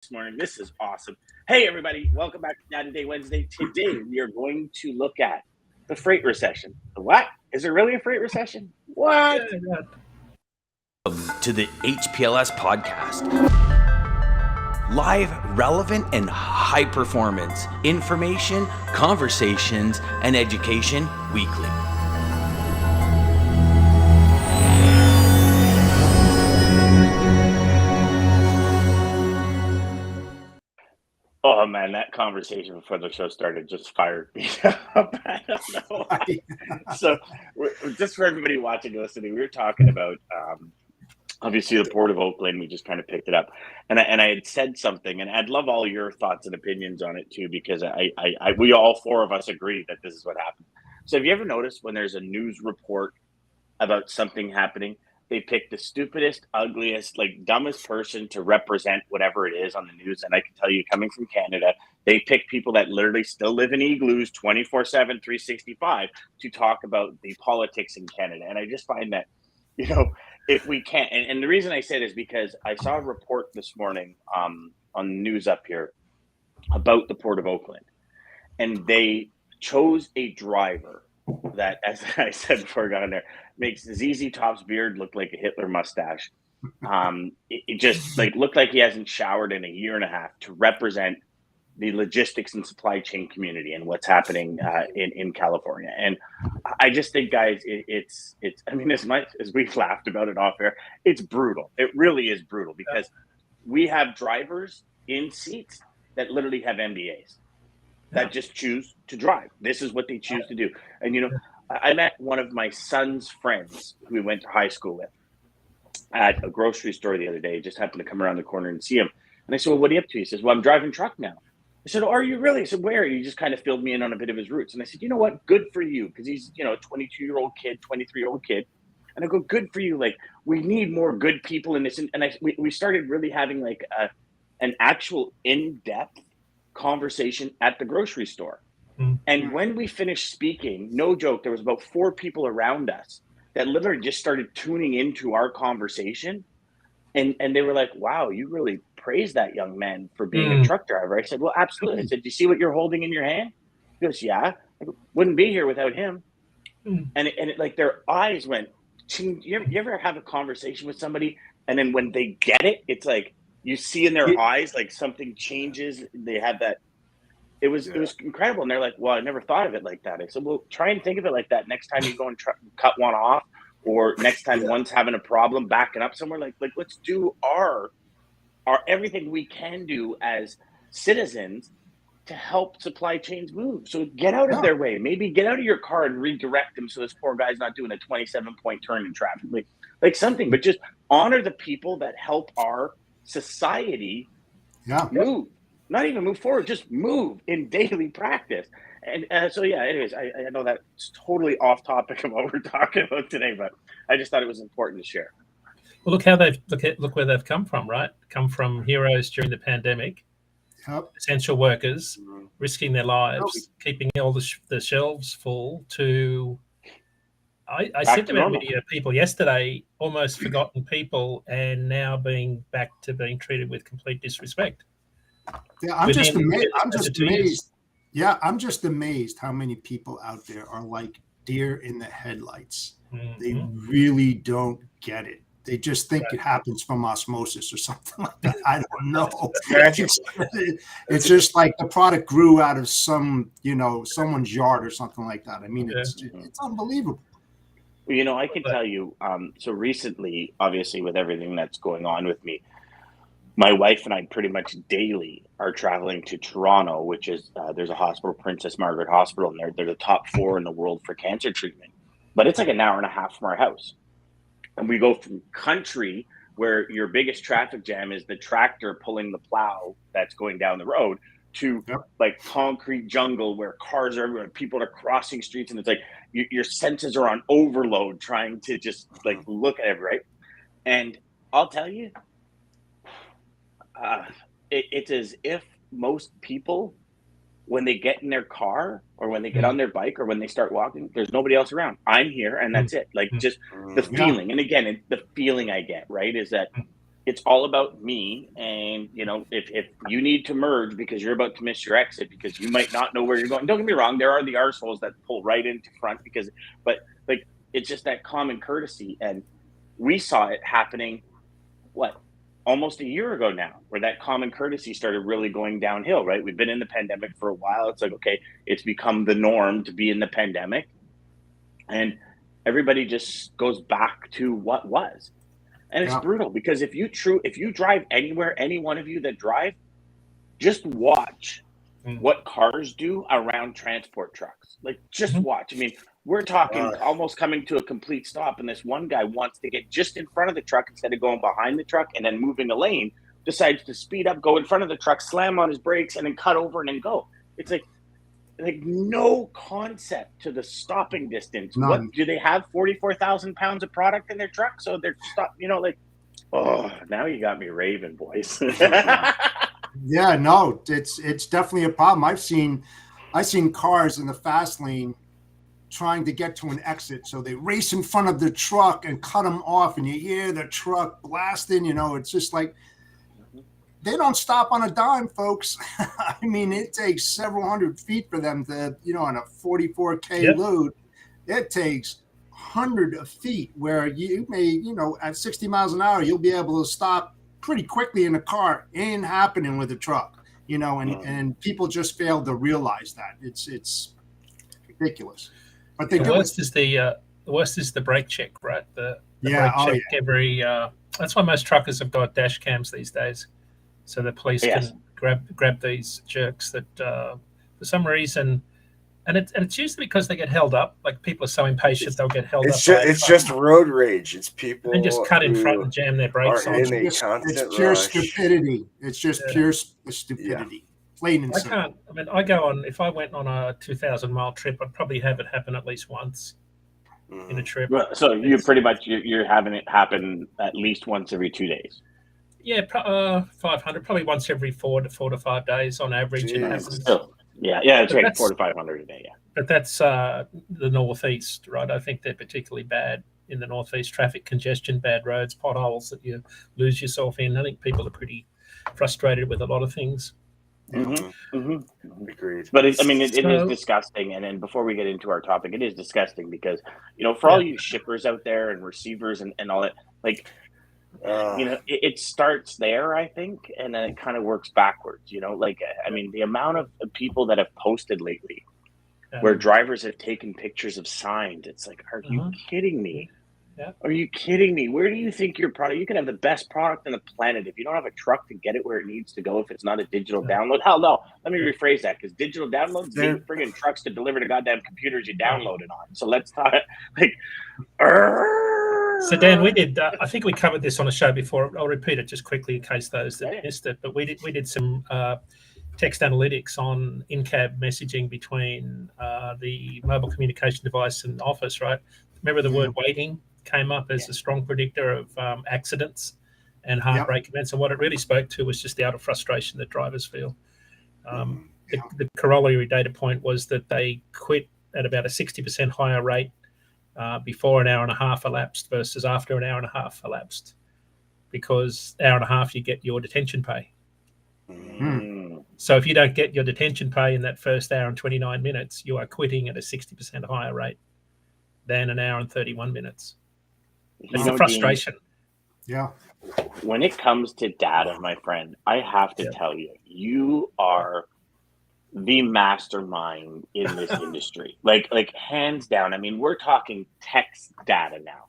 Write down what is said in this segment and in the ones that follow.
this morning. This is awesome. Hey, everybody, welcome back to Dad Day Wednesday. Today, we are going to look at the freight recession. The what? Is there really a freight recession? What? To the HPLS podcast. Live, relevant, and high performance information, conversations, and education weekly. Oh, man, that conversation before the show started just fired me up. I don't know. So, just for everybody watching and listening, we were talking about obviously the Port of Oakland. We just kind of picked it up, and I had said something, and I'd love all your thoughts and opinions on it too, because we all four of us agree that this is what happened. So have you ever noticed when there's a news report about something happening, they pick the stupidest, ugliest, like dumbest person to represent whatever it is on the news? And I can tell you, coming from Canada, they pick people that literally still live in igloos 24/7, 365 to talk about the politics in Canada. And I just find that, if we can't, and the reason I say it is because I saw a report this morning on the news up here about the Port of Oakland, and they chose a driver that, as I said before I got in there, makes ZZ Top's beard look like a Hitler mustache. It just looked like he hasn't showered in a year and a half, to represent the logistics and supply chain community and what's happening in California. And I just think, guys, it's. I mean, as much as we've laughed about it off air, it's brutal. It really is brutal, because we have drivers in seats that literally have MBAs that just choose to drive. This is what they choose to do. And, I met one of my son's friends who we went to high school with at a grocery store the other day. Just happened to come around the corner and see him. And I said, well, what are you up to? He says, well, I'm driving truck now. I said, oh, are you really? I said, where? He just kind of filled me in on a bit of his roots. And I said, you know what? Good for you. Because he's, a 22-year-old kid, 23-year-old kid. And I go, good for you. Like, we need more good people in this. And we started really having an actual in-depth conversation at the grocery store. And when we finished speaking, no joke, there was about 4 people around us that literally just started tuning into our conversation. And they were like, wow, you really praised that young man for being a truck driver. I said, well, absolutely. I said, do you see what you're holding in your hand? He goes, yeah. I go, wouldn't be here without him. And it like, their eyes went, you ever have a conversation with somebody, and then when they get it, it's like you see in their eyes, like something changes. They have that. It was incredible. And they're like, well, I never thought of it like that. I said, well, try and think of it like that next time you go and cut one off, or next time one's having a problem backing up somewhere. Like let's do our everything we can do as citizens to help supply chains move. So get out of their way. Maybe get out of your car and redirect them, so this poor guy's not doing a 27-point turn in traffic. Like something, but just honor the people that help our society move. Not even move forward, just move in daily practice. And anyways, I know that's totally off topic of what we're talking about today, but I just thought it was important to share. Well, look how look where they've come from, right? Come from heroes during the pandemic, essential workers risking their lives, keeping all the shelves full, to I sent them a video of people yesterday, almost forgotten people, and now being back to being treated with complete disrespect. Yeah, I'm just amazed. Yeah, I'm just amazed how many people out there are like deer in the headlights. They really don't get it. They just think it happens from osmosis or something like that. I don't know. It's just like the product grew out of someone's yard or something like that. I mean, it's unbelievable. Well, I can tell you, so recently, obviously, with everything that's going on with me, my wife and I pretty much daily are traveling to Toronto, which is there's a hospital, Princess Margaret Hospital, and they're the top 4 in the world for cancer treatment. But it's like an hour and a half from our house. And we go from country, where your biggest traffic jam is the tractor pulling the plow that's going down the road, to like concrete jungle where cars are everywhere, people are crossing streets, and it's like your senses are on overload trying to just like look at it, right? And I'll tell you, it's as if most people, when they get in their car or when they get on their bike or when they start walking, there's nobody else around. I'm here and that's it. Like just the feeling. And again, the feeling I get, right, is that it's all about me. And, you know, if you need to merge because you're about to miss your exit because you might not know where you're going, don't get me wrong, there are the arseholes that pull right into front but like, it's just that common courtesy. And we saw it happening, almost a year ago now, where that common courtesy started really going downhill, right? We've been in the pandemic for a while. It's like, okay, it's become the norm to be in the pandemic. And everybody just goes back to what was. And it's brutal because if you drive anywhere, any one of you that drive, just watch what cars do around transport trucks. Like, just watch. I mean, we're talking almost coming to a complete stop, and this one guy wants to get just in front of the truck instead of going behind the truck and then moving the lane, decides to speed up, go in front of the truck, slam on his brakes, and then cut over and then go. It's like no concept to the stopping distance. None. What do they have? 44,000 pounds of product in their truck, so they're stop. You know, like, oh, now you got me raving, boys. Yeah, no, it's definitely a problem. I've seen cars in the fast lane trying to get to an exit, so they race in front of the truck and cut them off, and you hear the truck blasting. You know, it's just like they don't stop on a dime, folks. I mean, it takes several hundred feet for them to, you know, on a 44K load, it takes hundreds of feet where you may, you know, at 60 miles an hour, you'll be able to stop pretty quickly in a car. It ain't happening with a truck, you know, and people just fail to realize that. It's ridiculous. But the worst is the brake check, right? The brake check every. That's why most truckers have got dash cams these days, so the police can grab these jerks that for some reason, and it's usually because they get held up. Like, people are so impatient they'll get held up. It's just road rage. It's people and just cut in front and jam their brakes on. It's pure stupidity. It's just pure stupidity. Yeah. Plain and simple. I go on. If I went on a 2,000-mile trip, I'd probably have it happen at least once in a trip. So you're having it happen at least once every 2 days. Yeah, 500, probably once every 4 to 5 days on average. It happens. Yeah, that's right, 400 to 500 a day. Yeah, but that's the northeast, right? I think they're particularly bad in the northeast. Traffic congestion, bad roads, potholes that you lose yourself in. I think people are pretty frustrated with a lot of things. Agreed. But it is disgusting. And then before we get into our topic, it is disgusting because, you know, for all you shippers out there and receivers and all that, like, you know, it starts there, I think, and then it kind of works backwards. You know, like, I mean, the amount of people that have posted lately where drivers have taken pictures of signs, it's like, are you kidding me? Yeah. Are you kidding me? Where do you think your product? You can have the best product on the planet if you don't have a truck to get it where it needs to go. If it's not a digital download, hell no. Let me rephrase that, because digital downloads need friggin' trucks to deliver to goddamn computers you download it on. So let's talk like. So Dan, we did. I think we covered this on a show before. I'll repeat it just quickly in case those that missed it. But we did some text analytics on in-cab messaging between the mobile communication device and office. Right? Remember the word waiting came up as a strong predictor of accidents and heartbreak events. And what it really spoke to was just the utter frustration that drivers feel. The corollary data point was that they quit at about a 60% higher rate before an hour and a half elapsed versus after an hour and a half elapsed, because hour and a half you get your detention pay. So if you don't get your detention pay in that first hour and 29 minutes, you are quitting at a 60% higher rate than an hour and 31 minutes. It's the frustration. Yeah. When it comes to data, my friend, I have to tell you, you are the mastermind in this industry. Like hands down. I mean, we're talking text data now.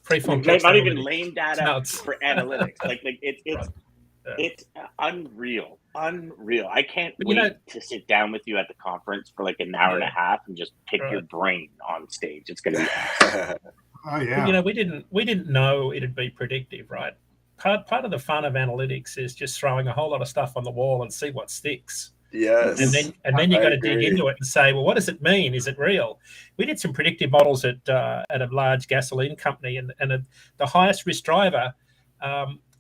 Not even lame data for analytics. Like it's unreal. I can't wait to sit down with you at the conference for like an hour and a half and just pick your brain on stage. It's going to be awesome. Oh yeah. You know, we didn't know it'd be predictive, right? Part of the fun of analytics is just throwing a whole lot of stuff on the wall and see what sticks. Yes. And then you got to dig into it and say, well, what does it mean? Is it real? We did some predictive models at a large gasoline company, and the highest risk driver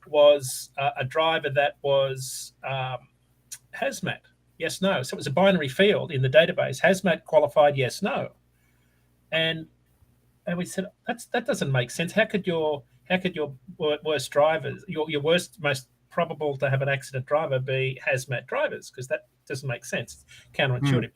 was a driver that was hazmat. Yes, no. So it was a binary field in the database. Hazmat qualified, yes, no. And we said, that doesn't make sense. How could your how could your worst drivers, your worst, most probable to have an accident driver be hazmat drivers? Because that doesn't make sense. It's counterintuitive.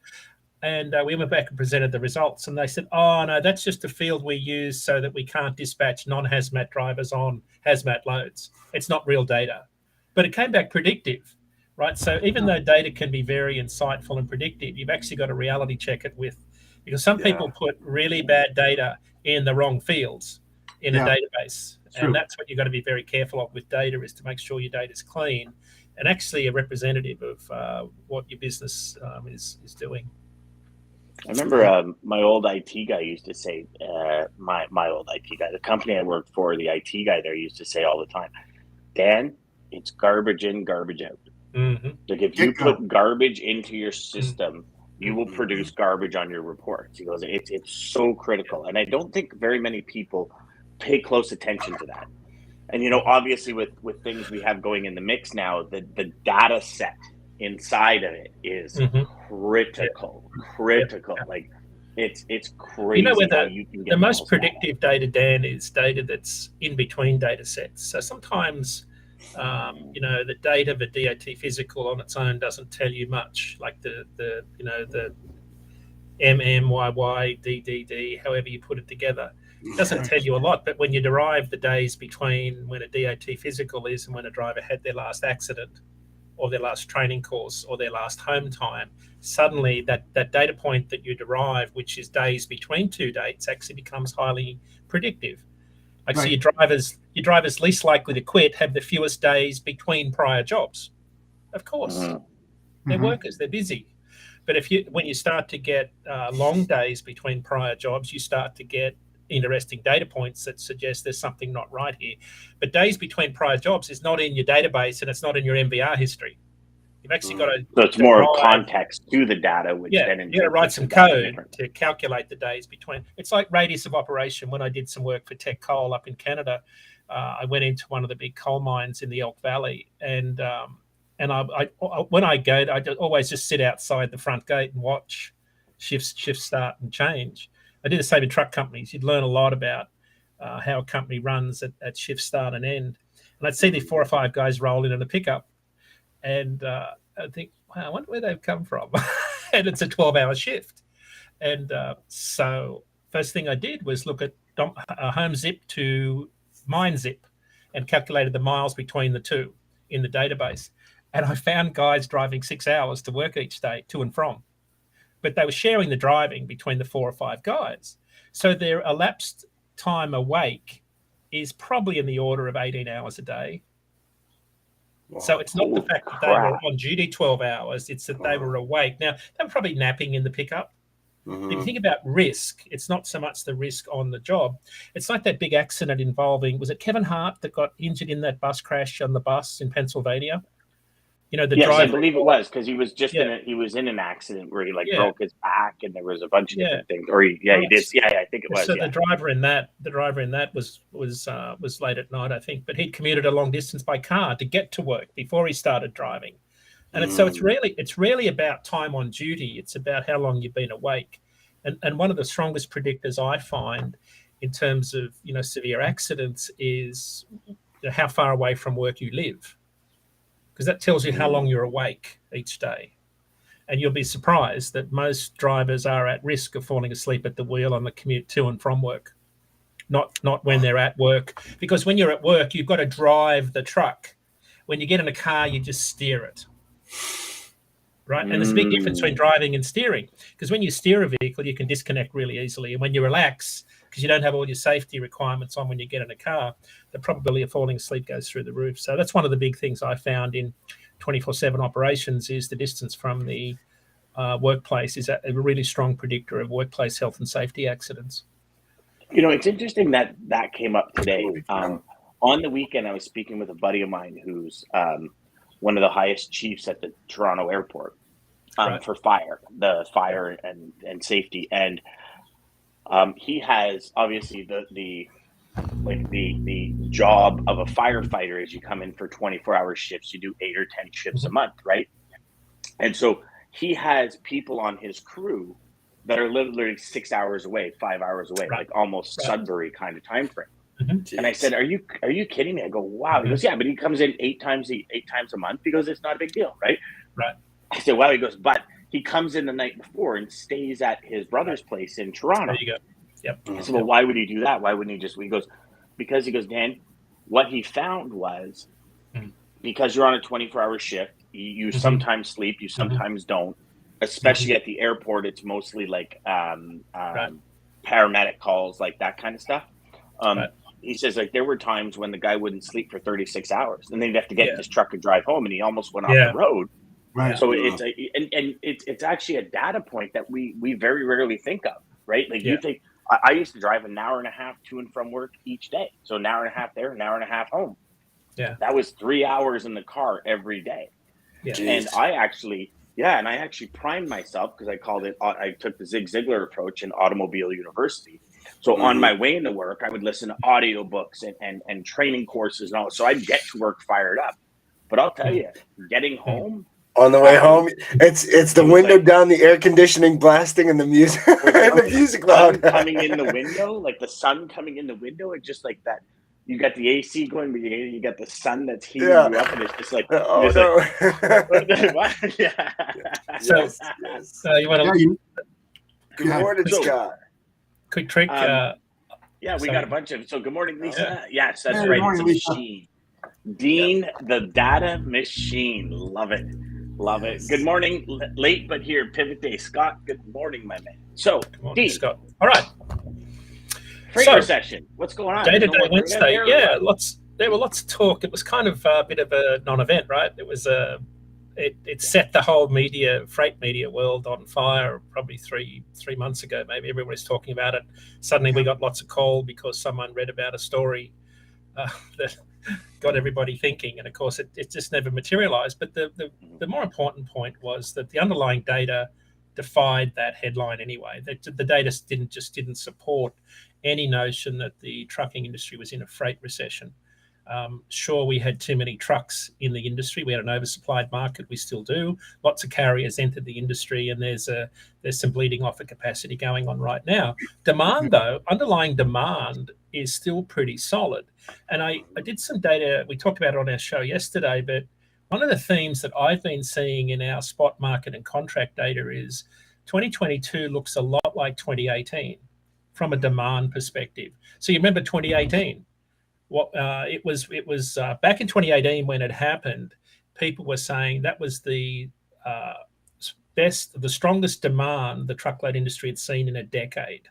And we went back and presented the results, and they said, oh, no, that's just a field we use so that we can't dispatch non-hazmat drivers on hazmat loads. It's not real data. But it came back predictive, right? So even though data can be very insightful and predictive, you've actually got to reality check it with, because some people put really bad data in the wrong fields in a database. And that's what you've got to be very careful of with data, is to make sure your data is clean and actually a representative of what your business is doing. I remember my old IT guy used to say, my old IT guy, the company I worked for, the IT guy there used to say all the time, Dan, it's garbage in, garbage out. Mm-hmm. Like if you put garbage into your system, you will produce garbage on your reports. He goes, it's so critical. And I don't think very many people pay close attention to that. And, you know, obviously with things we have going in the mix now, the data set inside of it is critical. Like it's crazy. You know, where how you can get the most predictive data, Dan, is data that's in between data sets. So sometimes, you know, the data of a DOT physical on its own doesn't tell you much, like the you know, the MMYY DDD, however you put it together. It doesn't tell you a lot, but when you derive the days between when a DOT physical is and when a driver had their last accident or their last training course or their last home time, suddenly that data point that you derive, which is days between two dates, actually becomes highly predictive. Like, so your drivers least likely to quit have the fewest days between prior jobs. Of course, they're workers, they're busy. But when you start to get long days between prior jobs, you start to get interesting data points that suggest there's something not right here. But days between prior jobs is not in your database, and it's not in your MVR history. You've actually got to. So it's more context to the data, which then you got to write some code to calculate the days between. It's like radius of operation. When I did some work for Teck Coal up in Canada, I went into one of the big coal mines in the Elk Valley, and I when I go, I always just sit outside the front gate and watch shifts start and change. I did the same in truck companies. You'd learn a lot about how a company runs at shift start and end. And I'd see the 4 or 5 guys roll in a pickup, and I'd think, wow, I wonder where they've come from. And it's a 12-hour shift. And so first thing I did was look at home zip to mine zip and calculated the miles between the two in the database. And I found guys driving 6 hours to work each day, to and from. But they were sharing the driving between the 4 or 5 guys. So their elapsed time awake is probably in the order of 18 hours a day. Wow. So it's not the fact that they were on duty 12 hours, it's that they were awake. Now, they were probably napping in the pickup. If you think about risk, it's not so much the risk on the job. It's like that big accident involving, was it Kevin Hart that got injured in that bus crash on the bus in Pennsylvania? You know, the driver. I believe it was, because he was just he was in an accident where he broke his back, and there was a bunch of different things. Or he did. Yeah, I think it was. So the driver in that was late at night, I think, but he'd commuted a long distance by car to get to work before he started driving. And it's really about time on duty. It's about how long you've been awake. And one of the strongest predictors I find in terms of, you know, severe accidents is how far away from work you live, because that tells you how long you're awake each day. And you'll be surprised that most drivers are at risk of falling asleep at the wheel on the commute to and from work, not when they're at work. Because when you're at work, you've got to drive the truck. When you get in a car, you just steer it, right? And there's a big difference between driving and steering, because when you steer a vehicle, you can disconnect really easily. And when you relax, because you don't have all your safety requirements on when you get in a car, the probability of falling asleep goes through the roof. So that's one of the big things I found in 24/7 operations, is the distance from the workplace is a really strong predictor of workplace health and safety accidents. You know, it's interesting that came up today. On the weekend, I was speaking with a buddy of mine who's one of the highest chiefs at the Toronto airport for fire and safety. And he has obviously the job of a firefighter is you come in for 24-hour shifts, you do 8 or 10 shifts a month, right? And so he has people on his crew that are literally 6 hours away, 5 hours away, like almost Sudbury kind of time frame. And I said, are you kidding me? I go, wow. He goes, yeah, but he comes in 8 times a month. He goes, it's not a big deal, right? Right. I said, well, he goes, but he comes in the night before and stays at his brother's place in Toronto. There you go. Yep. I said, well, why would he do that? Why wouldn't he just, he goes, because he goes, Dan, what he found was because you're on a 24-hour shift, you sometimes sleep, you sometimes don't, especially at the airport. It's mostly like paramedic calls, like that kind of stuff. He says, like, there were times when the guy wouldn't sleep for 36 hours and then he'd have to get in his truck and drive home, and he almost went off the road. Right. So it's actually a data point that we very rarely think of, right? Like you think, I used to drive an hour and a half to and from work each day. So an hour and a half there, an hour and a half home. Yeah. That was 3 hours in the car every day. Yeah. And I actually primed myself, because I took the Zig Ziglar approach in Automobile University. So on my way into work, I would listen to audiobooks and training courses and all. So I'd get to work fired up. But I'll tell you, getting home. On the way home, it's the window like, down, the air conditioning blasting, and the music, and the music loud coming in the window, like the sun coming in the window. It's just like that. You got the AC going, but you got the sun that's heating you up, and it's just like, oh no. What? Yeah. So you want to? Good morning, Scott. Quick trick. We got a bunch of. So good morning, Lisa. Yes, that's right. It's a machine. Dean, the data machine. Love it. Love it. Good morning. Late but here. Pivot Day. Scott, good morning, my man. So, morning, Dean. Scott. All right. Freight recession. What's going on? Day-to-day Wednesday. Yeah, there were lots of talk. It was kind of a bit of a non-event, right? It was it set the whole freight media world on fire probably three months ago. Maybe everybody's talking about it. Suddenly we got lots of call because someone read about a story that got everybody thinking, and of course it just never materialized. But the more important point was that the underlying data defied that headline anyway. The data didn't support any notion that the trucking industry was in a freight recession. Sure, we had too many trucks in the industry. We had an oversupplied market. We still do. Lots of carriers entered the industry, and there's some bleeding off of capacity going on right now. Demand, though, underlying demand is still pretty solid. And I did some data. We talked about it on our show yesterday, but one of the themes that I've been seeing in our spot market and contract data is 2022 looks a lot like 2018 from a demand perspective. So you remember 2018? It was back in 2018 when it happened. People were saying that was the strongest demand the truckload industry had seen in a decade.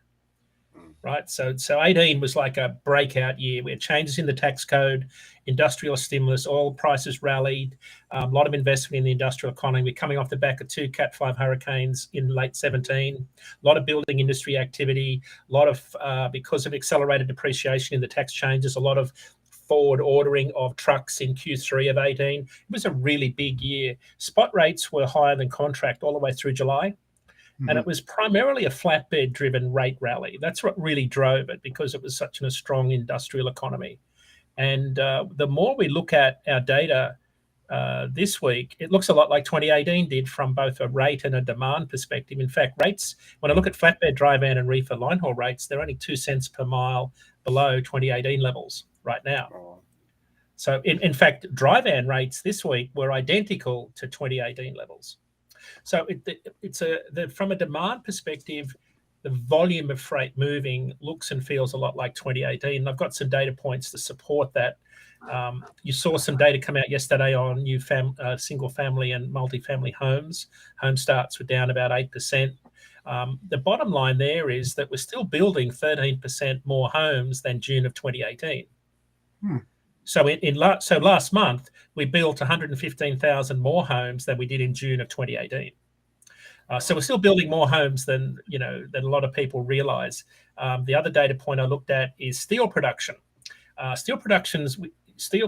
Right, so 18 was like a breakout year. We had changes in the tax code, industrial stimulus, oil prices rallied, a lot of investment in the industrial economy. We're coming off the back of 2 Cat 5 hurricanes in late 17. A lot of building industry activity, a lot of because of accelerated depreciation in the tax changes, a lot of forward ordering of trucks in Q3 of 18. It was a really big year. Spot rates were higher than contract all the way through July. And it was primarily a flatbed-driven rate rally. That's what really drove it, because it was such a strong industrial economy. And the more we look at our data this week, it looks a lot like 2018 did from both a rate and a demand perspective. In fact, rates, when I look at flatbed, dry van, and reefer line haul rates, they're only 2 cents per mile below 2018 levels right now. So, in fact, dry van rates this week were identical to 2018 levels. So from a demand perspective, the volume of freight moving looks and feels a lot like 2018. And I've got some data points to support that. You saw some data come out yesterday on new single family and multifamily homes. Home starts were down about 8%. The bottom line there is that we're still building 13% more homes than June of 2018. So last month, we built 115,000 more homes than we did in June of 2018. So we're still building more homes than a lot of people realize. The other data point I looked at is steel production. Steel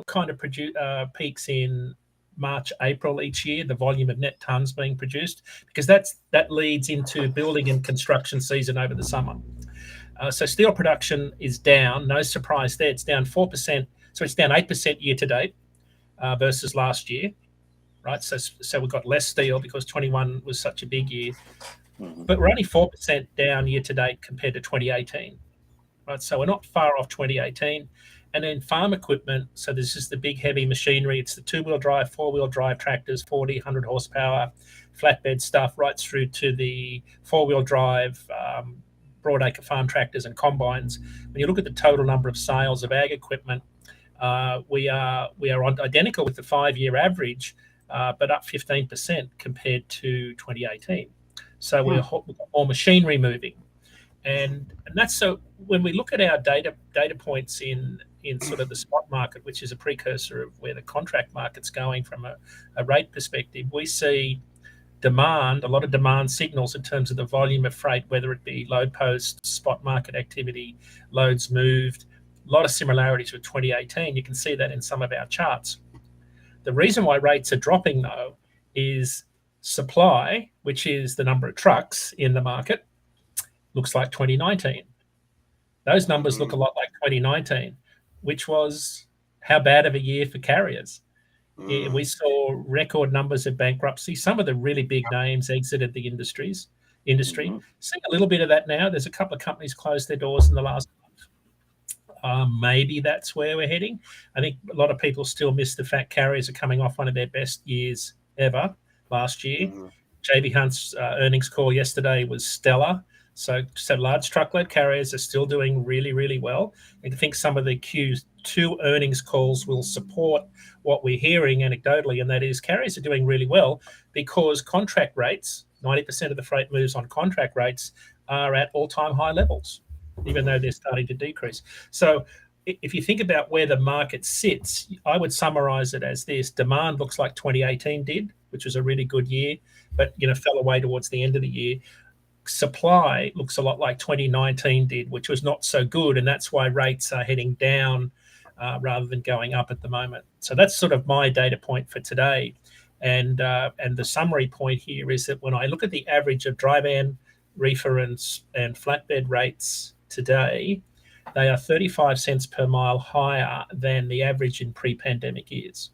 kind of peaks in March, April each year, the volume of net tons being produced, because that leads into building and construction season over the summer. So steel production is down. No surprise there. It's down 4%. So it's down 8% year to date versus last year, right? So we've got less steel because 21 was such a big year. But we're only 4% down year to date compared to 2018, right? So we're not far off 2018. And then farm equipment, so this is the big heavy machinery. It's the two-wheel drive, four-wheel drive tractors, 40, 100 horsepower, flatbed stuff, right through to the four-wheel drive, broadacre farm tractors and combines. When you look at the total number of sales of ag equipment, we are identical with the 5-year average, but up 15% compared to 2018. So we've got more machinery moving. And that's so when we look at our data points in sort of the spot market, which is a precursor of where the contract market's going from a rate perspective, we see demand, a lot of demand signals in terms of the volume of freight, whether it be load post, spot market activity, loads moved, a lot of similarities with 2018. You can see that in some of our charts. The reason why rates are dropping, though, is supply, which is the number of trucks in the market, looks like 2019. Those numbers look a lot like 2019, which was how bad of a year for carriers. We saw record numbers of bankruptcy. Some of the really big names exited the industry. Seeing a little bit of that now. There's a couple of companies closed their doors in the last month. Maybe that's where we're heading. I think a lot of people still miss the fact carriers are coming off one of their best years ever last year. JB Hunt's earnings call yesterday was stellar. So large truckload carriers are still doing really, really well. I think some of the Q2 earnings calls will support what we're hearing anecdotally, and that is carriers are doing really well because contract rates, 90% of the freight moves on contract rates, are at all-time high levels, even though they're starting to decrease. So if you think about where the market sits, I would summarize it as this. Demand looks like 2018 did, which was a really good year, but fell away towards the end of the year. Supply looks a lot like 2019 did, which was not so good, and that's why rates are heading down rather than going up at the moment. So that's sort of my data point for today, and the summary point here is that when I look at the average of dry van, reefer, and flatbed rates today, they are 35 cents per mile higher than the average in pre-pandemic years.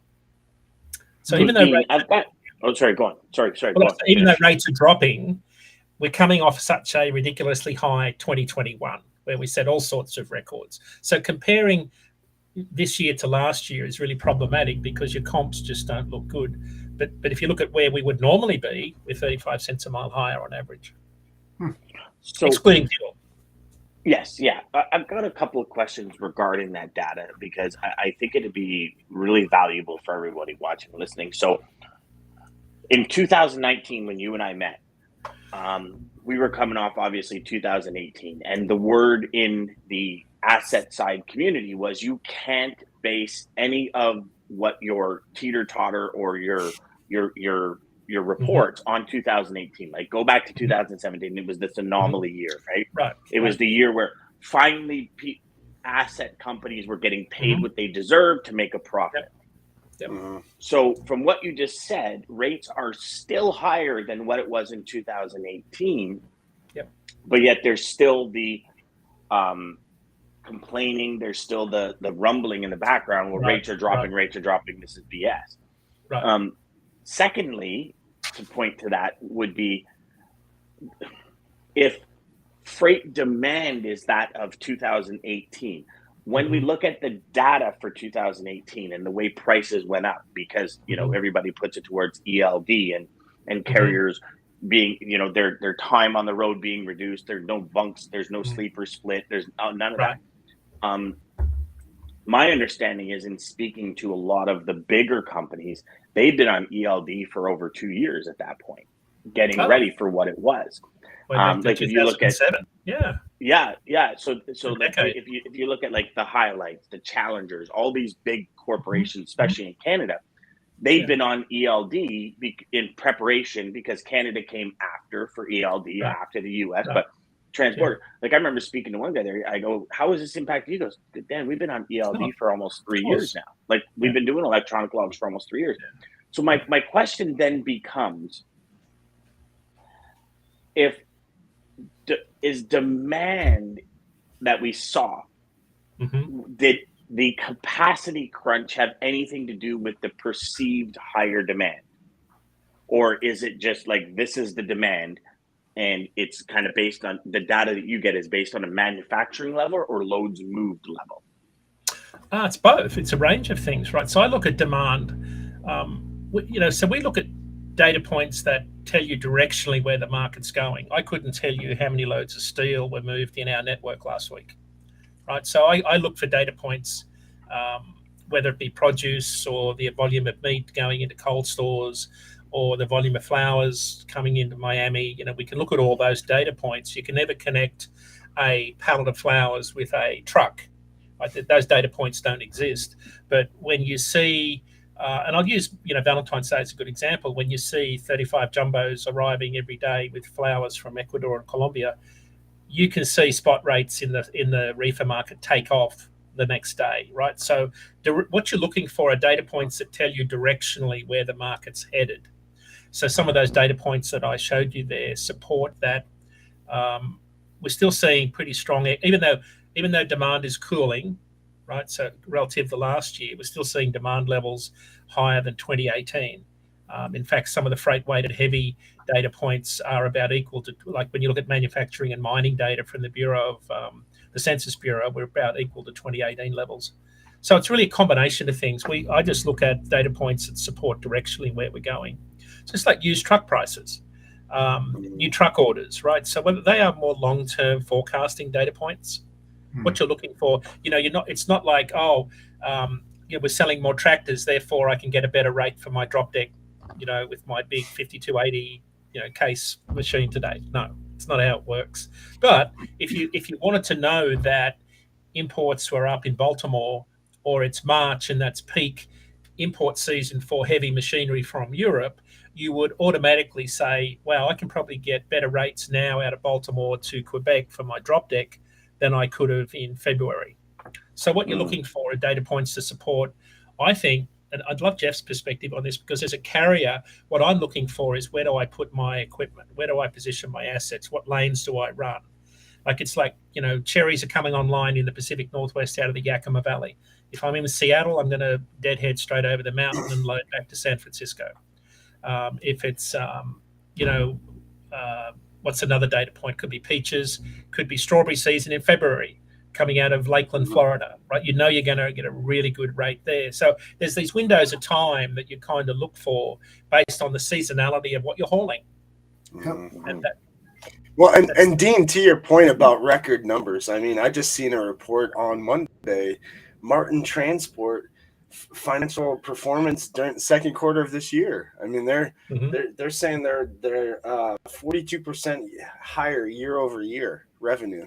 So even though go on. Sorry. Even though rates are dropping, we're coming off such a ridiculously high 2021 where we set all sorts of records. So comparing this year to last year is really problematic because your comps just don't look good. But if you look at where we would normally be, we're 35 cents a mile higher on average. So, excluding fuel. Yes, yeah. I've got a couple of questions regarding that data because I think it'd be really valuable for everybody watching and listening. So in 2019, when you and I met, we were coming off obviously 2018, and the word in the asset side community was you can't base any of what your teeter-totter or your reports on 2018. Like go back to 2017, it was this anomaly year, right? Right. It was the year where finally asset companies were getting paid what they deserved to make a profit. Yep. So from what you just said, rates are still higher than what it was in 2018. Yep. But yet there's still the complaining, there's still the rumbling in the background where rates are dropping, this is BS. Right. Secondly, to point to that would be if freight demand is that of 2018, when we look at the data for 2018 and the way prices went up, because everybody puts it towards ELD and carriers being their time on the road being reduced, there's no bunks, there's no sleeper split, there's none of that. My understanding is, in speaking to a lot of the bigger companies, they've been on ELD for over 2 years at that point, getting ready for what it was. Like if you look at So like if you look at like the highlights, the challengers, all these big corporations, especially in Canada, they've been on ELD in preparation because Canada came after for ELD after the US, but transporter. Like I remember speaking to one guy there. I go, "How has this impacted you?" He goes, "Dan, we've been on ELD for almost 3 years now. Like we've been doing electronic logs for almost 3 years." So my question then becomes, is demand that we saw, did the capacity crunch have anything to do with the perceived higher demand? Or is it just like, this is the demand, and it's kind of based on the data that you get is based on a manufacturing level or loads moved level? It's both. It's a range of things, right? So I look at demand. So we look at data points that tell you directionally where the market's going. I couldn't tell you how many loads of steel were moved in our network last week, right? So I look for data points, whether it be produce or the volume of meat going into cold stores or the volume of flowers coming into Miami. We can look at all those data points. You can never connect a pallet of flowers with a truck. Right? Those data points don't exist. But when you see, and I'll use Valentine's Day as a good example, when you see 35 jumbos arriving every day with flowers from Ecuador and Colombia, you can see spot rates in the reefer market take off the next day, right? So what you're looking for are data points that tell you directionally where the market's headed. So some of those data points that I showed you there support that. We're still seeing pretty strong, even though demand is cooling, right? So relative to last year, we're still seeing demand levels higher than 2018. In fact, some of the freight-weighted heavy data points are about equal to, like when you look at manufacturing and mining data from the Bureau of the Census Bureau, we're about equal to 2018 levels. So it's really a combination of things. I just look at data points that support directionally where we're going. Just like used truck prices, new truck orders, right? So whether they are more long-term forecasting data points, what you're looking for, it's not like, we're selling more tractors, therefore I can get a better rate for my drop deck, with my big 5280, case machine today. No, it's not how it works. But if you wanted to know that imports were up in Baltimore, or it's March and that's peak import season for heavy machinery from Europe, you would automatically say, well, I can probably get better rates now out of Baltimore to Quebec for my drop deck than I could have in February. So what you're looking for are data points to support, I think, and I'd love Jeff's perspective on this, because as a carrier, what I'm looking for is, where do I put my equipment? Where do I position my assets? What lanes do I run? It's like, cherries are coming online in the Pacific Northwest out of the Yakima Valley. If I'm in Seattle, I'm going to deadhead straight over the mountain and load back to San Francisco. If it's, what's another data point? Could be peaches, could be strawberry season in February coming out of Lakeland, Florida, right? You're going to get a really good rate there. So there's these windows of time that you kind of look for based on the seasonality of what you're hauling. And Dean, to your point about record numbers, I mean, I just seen a report on Monday, Martin Transport financial performance during the second quarter of this year. I mean, they're saying they're 42% higher year over year revenue.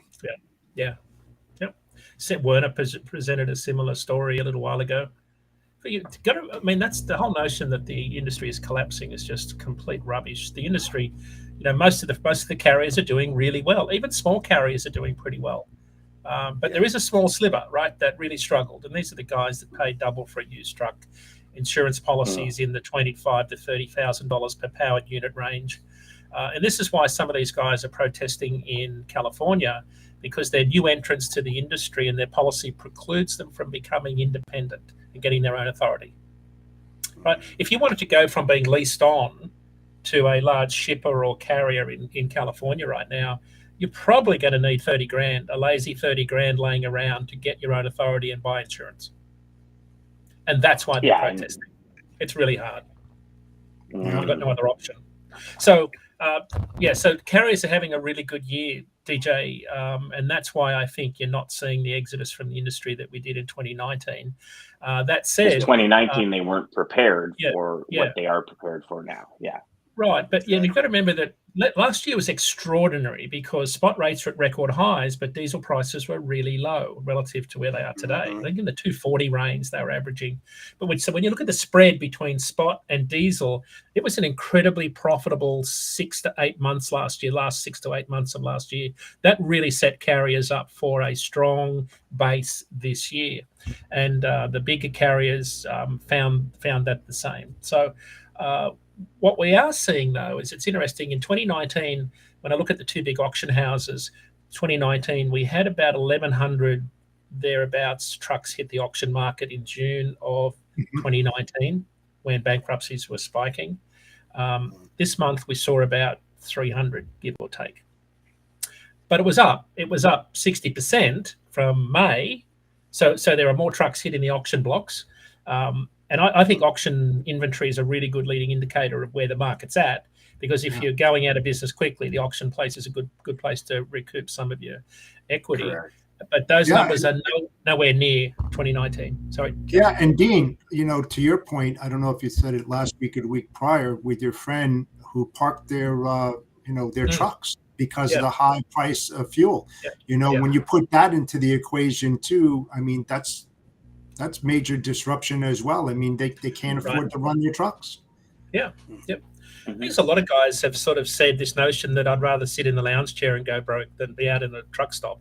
Yeah. Werner presented a similar story a little while ago. That's the whole notion that the industry is collapsing is just complete rubbish. The industry, most of the carriers are doing really well. Even small carriers are doing pretty well. But there is a small sliver, right, that really struggled. And these are the guys that pay double for a used truck. Insurance policies in the $25,000 to $30,000 per powered unit range. And this is why some of these guys are protesting in California, because they're new entrants to the industry and their policy precludes them from becoming independent and getting their own authority. Right? If you wanted to go from being leased on to a large shipper or carrier in California right now, you're probably going to need 30 grand, a lazy 30 grand laying around to get your own authority and buy insurance. And that's why they're protesting. It's really hard. I've got no other option. So, so carriers are having a really good year, DJ, and that's why I think you're not seeing the exodus from the industry that we did in 2019. That said, in 2019 they weren't prepared for what they are prepared for now. Yeah. Right, but you've got to remember that last year was extraordinary because spot rates were at record highs, but diesel prices were really low relative to where they are today. I think in the 240 range they were averaging. But when you look at the spread between spot and diesel, it was an incredibly profitable 6 to 8 months last year, last 6 to 8 months of last year. That really set carriers up for a strong base this year. And the bigger carriers found that the same. So what we are seeing, though, is it's interesting. In 2019, when I look at the two big auction houses, 2019, we had about 1,100 thereabouts trucks hit the auction market in June of 2019 when bankruptcies were spiking. This month, we saw about 300, give or take. But it was up 60% from May. So there are more trucks hitting the auction blocks. And I think auction inventory is a really good leading indicator of where the market's at, because if you're going out of business quickly, the auction place is a good place to recoup some of your equity. Correct. But those numbers are nowhere near 2019. Sorry. Yeah, and Dean, to your point, I don't know if you said it last week or the week prior with your friend who parked their trucks because of the high price of fuel. When you put that into the equation too, I mean, that's major disruption as well. I mean, they can't afford to run your trucks. Yeah. Yep. I think a lot of guys have sort of said this notion that I'd rather sit in the lounge chair and go broke than be out in a truck stop,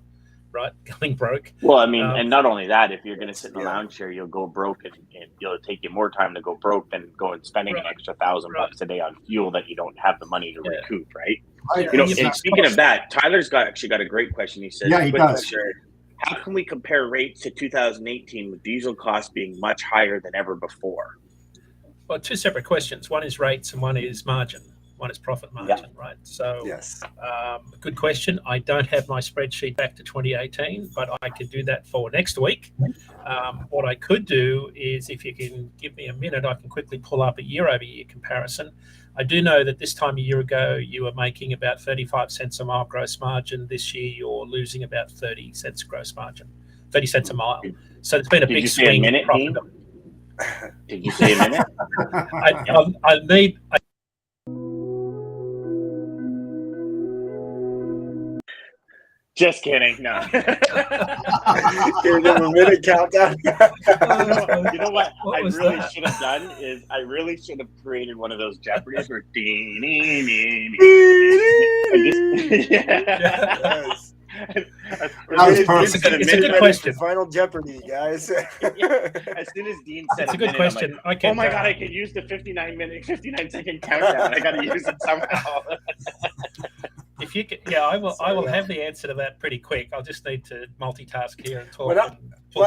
right? Going broke. Well, I mean, and not only that, if you're going to sit in the lounge chair, you'll go broke, and it'll take you more time to go broke than go and spending an extra $1,000 a day on fuel that you don't have the money to recoup, right? And speaking of that, Tyler's actually got a great question. He says, he does. How can we compare rates to 2018 with diesel costs being much higher than ever before? Well, two separate questions. One is rates and one is margin. One is profit margin, right? So, good question. I don't have my spreadsheet back to 2018, but I could do that for next week. What I could do is, if you can give me a minute, I can quickly pull up a year-over-year comparison. I do know that this time a year ago, you were making about 35 cents a mile gross margin. This year, you're losing about 30 cents gross margin, 30 cents a mile. So it's been a big swing. Did you say a minute? I need... Just kidding. No. Give them a minute countdown. You know what I really should have done is I really should have created one of those Jeopardies where Yes. It's a good question. Final Jeopardy, guys. As soon as Dean said it's a good question. Like, oh my God, I could use the 59-second countdown. I got to use it somehow. If you could, I will have the answer to that pretty quick. I'll just need to multitask here and talk.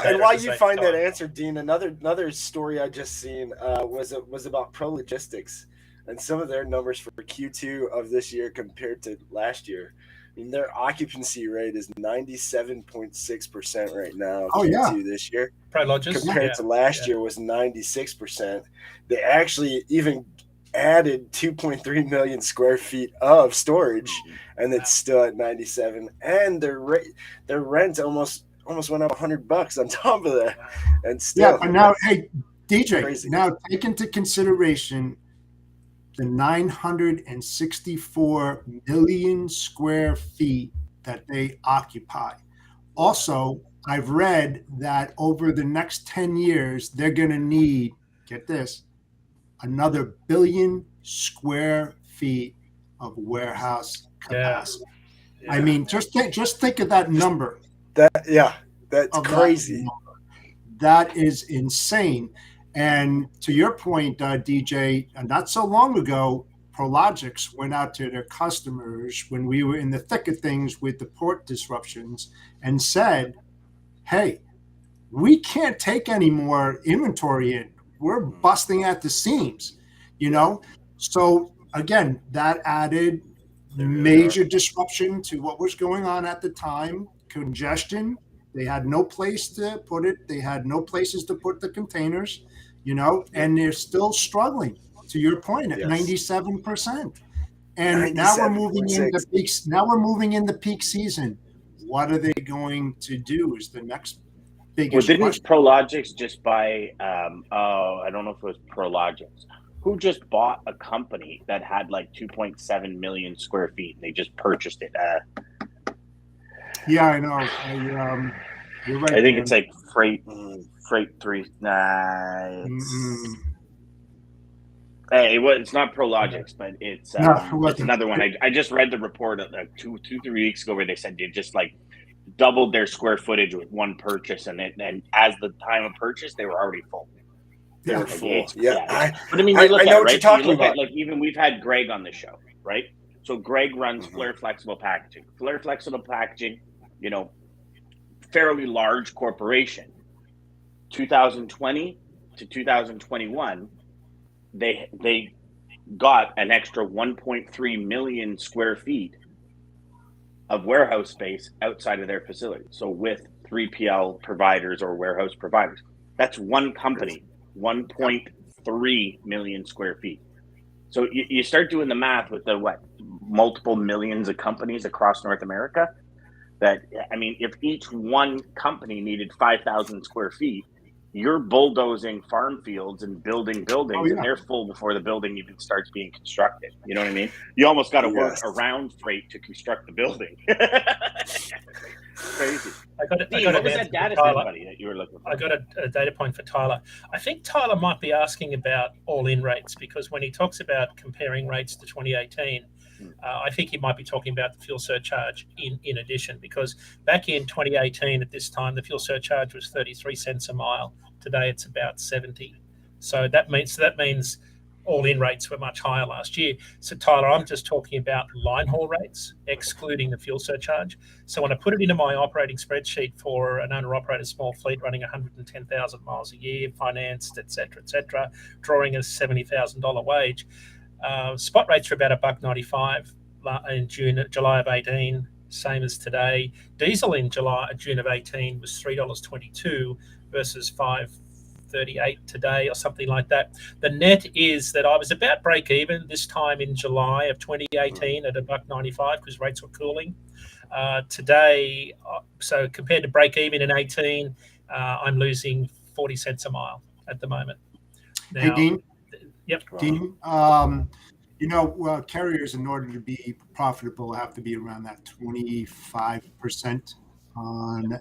And while you find that answer, Dean, another story I just seen was about Pro Logistics and some of their numbers for Q2 of this year compared to last year. I mean, their occupancy rate is 97.6% right now. Q2 this year. Pro Logistics compared to last year was 96%. They actually even added 2.3 million square feet of storage, and it's still at 97. And their rent almost went up $100 on top of that, and still. Yeah, but now, hey, DJ, crazy. Now take into consideration the 964 million square feet that they occupy. Also, I've read that over the next 10 years, they're going to need, get this, another billion square feet of warehouse capacity. Yeah. I mean, just think of that number. That's crazy. That is insane. And to your point, DJ, not so long ago, Prologix went out to their customers when we were in the thick of things with the port disruptions and said, hey, we can't take any more inventory in. We're busting at the seams, So again, that added major disruption to what was going on at the time. Congestion. They had no place to put it. They had no places to put the containers, and they're still struggling, to your point, at 97%. And now we're moving into peaks. Now we're moving into peak season. What are they going to do is the next biggest question. Didn't Prologix just buy, I don't know if it was Prologix, who just bought a company that had like 2.7 million square feet, and they just purchased it. Yeah, I know. You're right. I think it's like Freight 3. Hey, it's not Prologix, but it's another one. I just read the report like 2-3 weeks ago where they said they just like doubled their square footage with one purchase, and as the time of purchase, they were already full. They were full. But I mean, I know what you're talking about. Like, even we've had Greg on the show, right? So Greg runs Flair Flexible Packaging. Flair Flexible Packaging, fairly large corporation. 2020 to 2021, they got an extra 1.3 million square feet of warehouse space outside of their facility. So with 3PL providers or warehouse providers, that's one company, 1.3 million square feet. So you start doing the math with the multiple millions of companies across North America. That, I mean, if each one company needed 5,000 square feet, you're bulldozing farm fields and building buildings, and they're full before the building even starts being constructed. You know what I mean? You almost got to work around freight to construct the building. Crazy. What was that data center buddy that you were looking for? I got a data point for Tyler. I think Tyler might be asking about all-in rates, because when he talks about comparing rates to 2018, I think he might be talking about the fuel surcharge in addition, because back in 2018 at this time, the fuel surcharge was 33 cents a mile. Today it's about 70. So that means all-in rates were much higher last year. So Tyler, I'm just talking about line haul rates, excluding the fuel surcharge. So when I put it into my operating spreadsheet for an owner-operator small fleet running 110,000 miles a year, financed, et cetera, drawing a $70,000 wage, spot rates are about $1.95 in July of 18, same as today. Diesel in June of 18 was $3.22 versus $5.38 today, or something like that. The net is that I was about break even this time in July of 2018 at $1.95 because rates were cooling. Today, so compared to break even in 18, I'm losing 40 cents a mile at the moment. Now, hey, Dean. Yep. Dean, carriers, in order to be profitable, have to be around that 25% on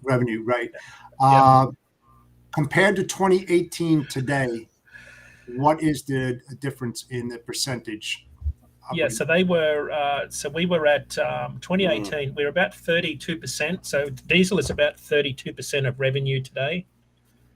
revenue, right? Compared to 2018 today, what is the difference in the percentage? Yeah, so we were at 2018, we were about 32%. So diesel is about 32% of revenue today.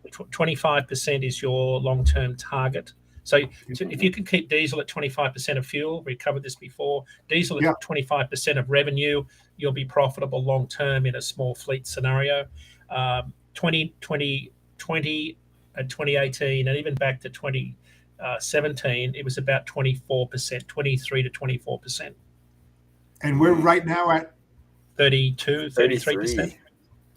25% is your long-term target. So if you can keep diesel at 25% of fuel, we covered this before, diesel at 25% of revenue, you'll be profitable long-term in a small fleet scenario. 2020 and 2018, and even back to 2017, it was about 24%, 23 to 24%. And we're right now at 32, 33%.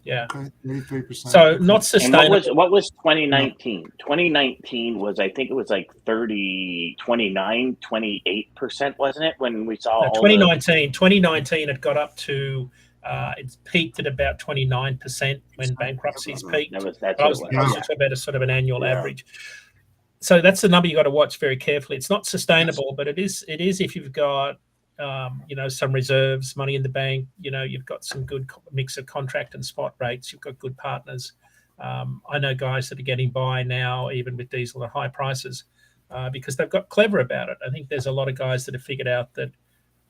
Yeah. Okay, 33%. So not sustainable. And what was 2019? 2019 was, I think it was like 29, 28%, wasn't it? When we saw 2019 it got up to it's peaked at about 29% when bankruptcies peaked. I was talking about a sort of an annual average. So that's the number you got to watch very carefully. It's not sustainable, but it is if you've got some reserves, money in the bank, you've got some good mix of contract and spot rates, you've got good partners. I know guys that are getting by now, even with diesel at high prices, because they've got clever about it. I think there's a lot of guys that have figured out that,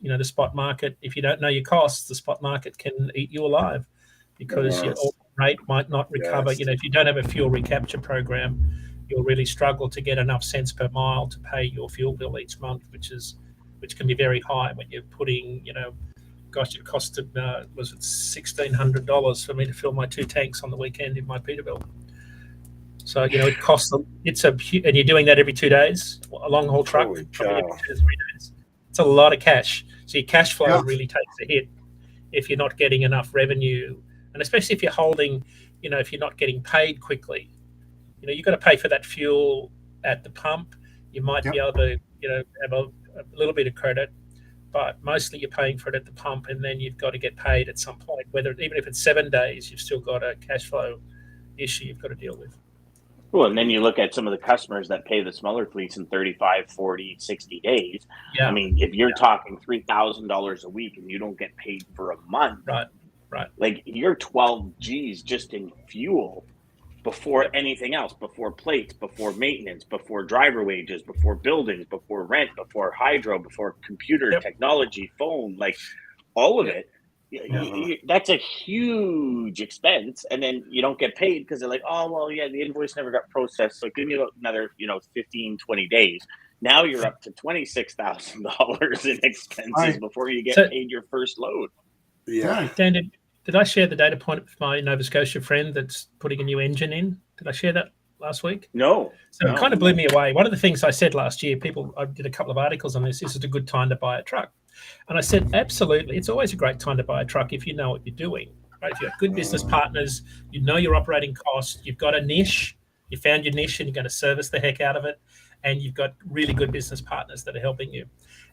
the spot market, if you don't know your costs, the spot market can eat you alive, because your rate might not recover. If you don't have a fuel recapture program, you'll really struggle to get enough cents per mile to pay your fuel bill each month, which can be very high when you're putting, it costed, was it $1,600 for me to fill my 2 tanks on the weekend in my Peterbilt. So, it costs, and you're doing that every 2 days, a long haul truck, probably every 2 to 3 days. It's a lot of cash. So your cash flow really takes a hit if you're not getting enough revenue. And especially if you're holding, if you're not getting paid quickly, you've got to pay for that fuel at the pump. You might be able to, have a little bit of credit, but mostly you're paying for it at the pump, and then you've got to get paid at some point. Even if it's 7 days, you've still got a cash flow issue you've got to deal with. Well, and then you look at some of the customers that pay the smaller fleets in 35, 40, 60 days. Yeah. I mean, if you're talking $3,000 a week and you don't get paid for a month, right, like you're 12 G's just in fuel before anything else, before plates, before maintenance, before driver wages, before buildings, before rent, before hydro, before computer technology, phone, like all of it. That's a huge expense, and then you don't get paid because they're like, oh, well, the invoice never got processed, so give me another 15, 20 days. Now you're up to $26,000 in expenses before you get paid your first load. Dan, did I share the data point with my Nova Scotia friend that's putting a new engine in? Did I share that? last week? No. So it kind of blew me away. One of the things I said last year, I did a couple of articles on this. This is a good time to buy a truck. And I said, absolutely. It's always a great time to buy a truck if you know what you're doing. Right? If you've got good business partners, you know your operating costs, you've got a niche, you found your niche and you're going to service the heck out of it. And you've got really good business partners that are helping you.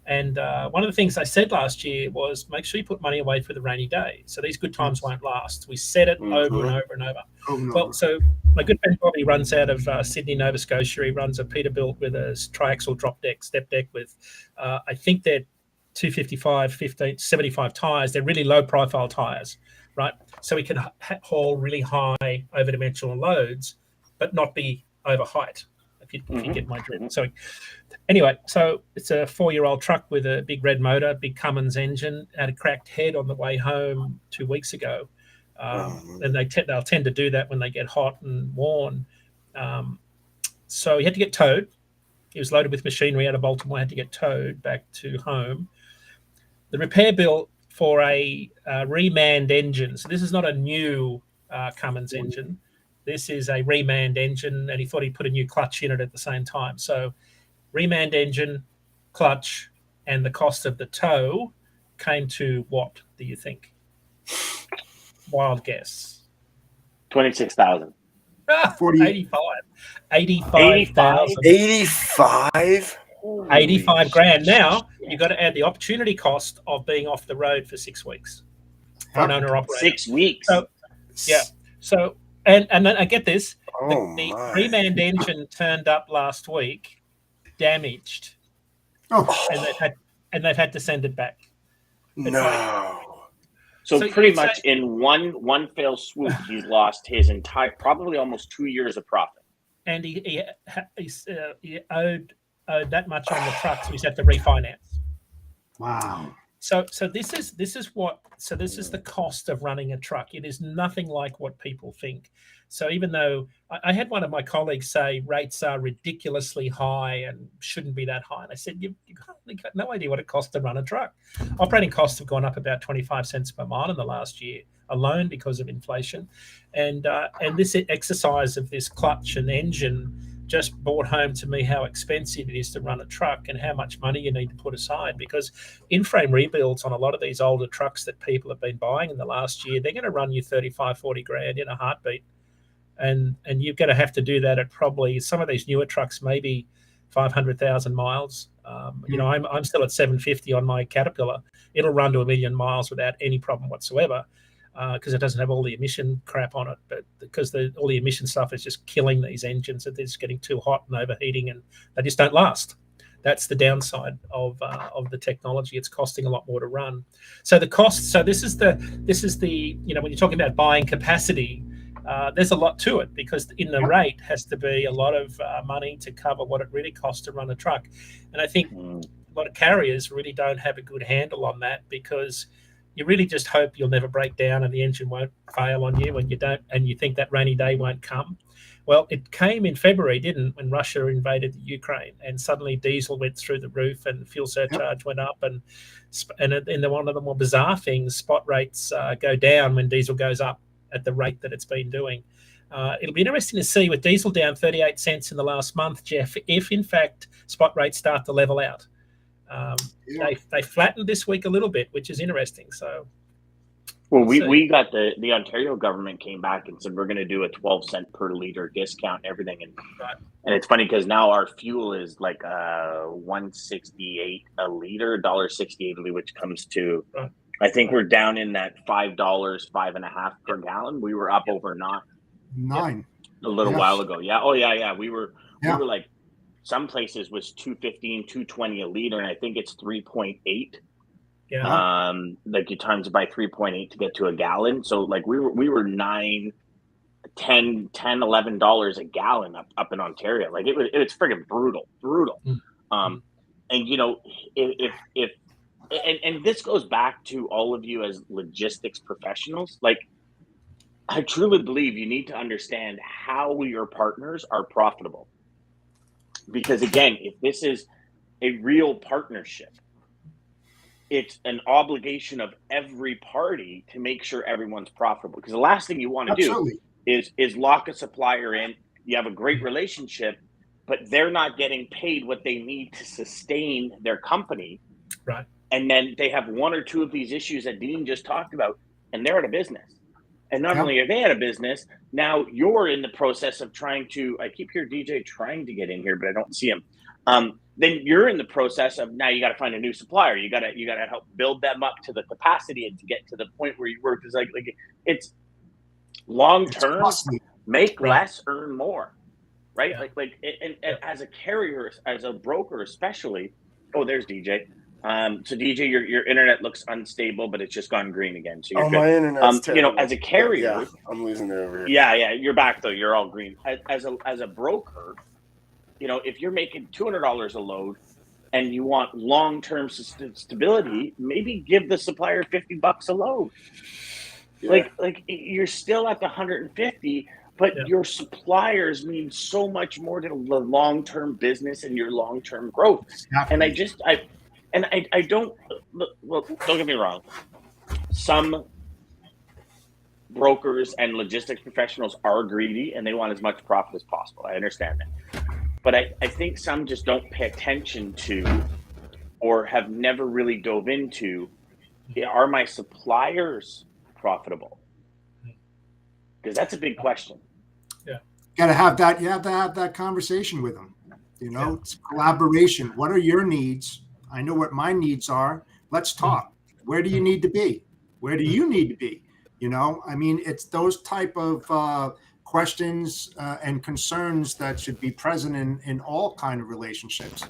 And one of the things I said last year was make sure you put money away for the rainy day. So these good times won't last. We said it over and over and over. Well, so my good friend Bobby runs out of Sydney, Nova Scotia. He runs a Peterbilt with a triaxle drop deck, step deck with, I think they're 255, 15, 75 tires. They're really low profile tires, right? So we can haul really high over-dimensional loads, but not be over height. If you get my drift. So anyway, so it's a 4-year-old truck with a big red motor, big Cummins engine, had a cracked head on the way home 2 weeks ago. And they'll tend to do that when they get hot and worn. So he had to get towed. He was loaded with machinery out of Baltimore, had to get towed back to home. The repair bill for a remanned engine. So this is not a new Cummins engine. This is a remanned engine, and he thought he'd put a new clutch in it at the same time. So remanned engine, clutch, and the cost of the tow came to what, do you think? Wild guess. 26,000. 85. 85,000. 85? 85 grand. Now, you've got to add the opportunity cost of being off the road for 6 weeks for an owner-operator. 6 weeks. So, yeah. So, and then I get this. The remanned engine turned up last week, damaged, and they've had to send it back. So pretty much in one fell swoop, he's lost his entire, probably almost 2 years of profit. And he owed that much on the truck, so he's had to refinance. Wow. So this is the cost of running a truck. It is nothing like what people think. So even though I had one of my colleagues say rates are ridiculously high and shouldn't be that high, and I said you've got no idea what it costs to run a truck. Operating costs have gone up about 25 cents per mile in the last year alone because of inflation, and this exercise of this clutch and engine just brought home to me how expensive it is to run a truck and how much money you need to put aside, because in-frame rebuilds on a lot of these older trucks that people have been buying in the last year, they're going to run you 35, 40 grand in a heartbeat. And you're going to have to do that at probably some of these newer trucks, maybe 500,000 miles. I'm still at 750 on my Caterpillar. It'll run to 1 million miles without any problem whatsoever. Because it doesn't have all the emission crap on it, but because all the emission stuff is just killing these engines, that they're just getting too hot and overheating, and they just don't last. That's the downside of the technology. It's costing a lot more to run. So the cost. So this is the when you're talking about buying capacity, there's a lot to it, because in the rate has to be a lot of money to cover what it really costs to run a truck, and I think a lot of carriers really don't have a good handle on that, because you really just hope you'll never break down and the engine won't fail on you, and you think that rainy day won't come. Well, it came in February, didn't, when Russia invaded the Ukraine, and suddenly diesel went through the roof and fuel surcharge went up, and one of the more bizarre things, spot rates go down when diesel goes up at the rate that it's been doing. It'll be interesting to see, with diesel down 38 cents in the last month, Jeff, if in fact spot rates start to level out. They flattened this week a little bit, which is interesting. So, well, we got the Ontario government came back and said we're going to do a 12-cent per liter discount and everything, and it's funny because now our fuel is like $1.68 a liter, $1.68, which comes to I think we're down in that $5, $5.50 per gallon. We were up over $9 a little while ago. Yeah. Oh yeah. We were like, some places was $2.15, $2.20 a liter, and I think it's 3.8. Yeah. Like you times it by 3.8 to get to a gallon. So like we were $9, $10, $11 a gallon up in Ontario. Like it was friggin' brutal. And if this goes back to all of you as logistics professionals, like I truly believe you need to understand how your partners are profitable. Because again, if this is a real partnership, it's an obligation of every party to make sure everyone's profitable. Because the last thing you want to do is lock a supplier in, you have a great relationship, but they're not getting paid what they need to sustain their company. Right. And then they have one or two of these issues that Dean just talked about, and they're out of business. And not only are they out of business, now you're in the process of trying to, I keep hearing DJ trying to get in here, but I don't see him. Then you're in the process of, now you got to find a new supplier. You got to help build them up to the capacity and to get to the point where you work. It's like it's long term, make less, earn more, right? And as a carrier, as a broker, especially. Oh, there's DJ. So DJ, your internet looks unstable, but it's just gone green again. So you're good. My internet's terrible. You know, as a carrier, I'm losing it over here. Yeah, you're back though. You're all green. As a broker, you know, if you're making $200 a load and you want long-term stability, maybe give the supplier $50 a load. Yeah. Like you're still at the 150, but your suppliers mean so much more to the long-term business and your long-term growth. Exactly. And I don't, well, don't get me wrong. Some brokers and logistics professionals are greedy and they want as much profit as possible. I understand that. But I think some just don't pay attention to, or have never really dove into, are my suppliers profitable? Because that's a big question. Yeah. You have to have that conversation with them. You know, it's collaboration. What are your needs? I know what my needs are. Let's talk. Where do you need to be? Where do you need to be? You know, I mean, it's those type of questions and concerns that should be present in all kind of relationships,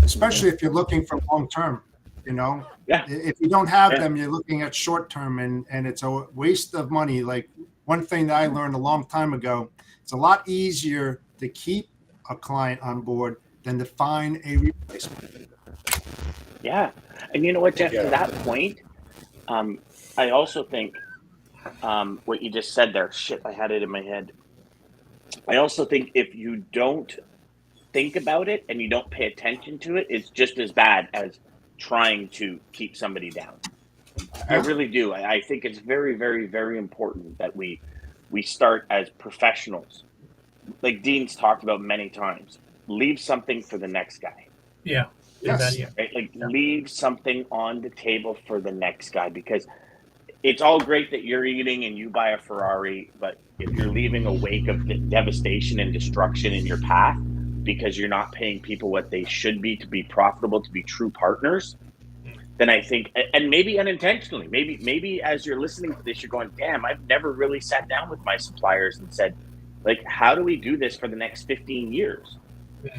especially if you're looking for long term. You know, if you don't have them, you're looking at short term, and it's a waste of money. Like one thing that I learned a long time ago, it's a lot easier to keep a client on board than to find a replacement. Yeah. And you know what, Jeff, to that point, I also think what you just said there, I had it in my head. I also think if you don't think about it and you don't pay attention to it, it's just as bad as trying to keep somebody down. I really do. I think it's very, very, very important that we start as professionals. Like Dean's talked about many times, leave something for the next guy. Yeah. Yes. Right? Like leave something on the table for the next guy, because it's all great that you're eating and you buy a Ferrari, but if you're leaving a wake of devastation and destruction in your path because you're not paying people what they should be to be profitable, to be true partners, then I think, and maybe unintentionally, maybe as you're listening to this, you're going, damn, I've never really sat down with my suppliers and said, like, how do we do this for the next 15 years?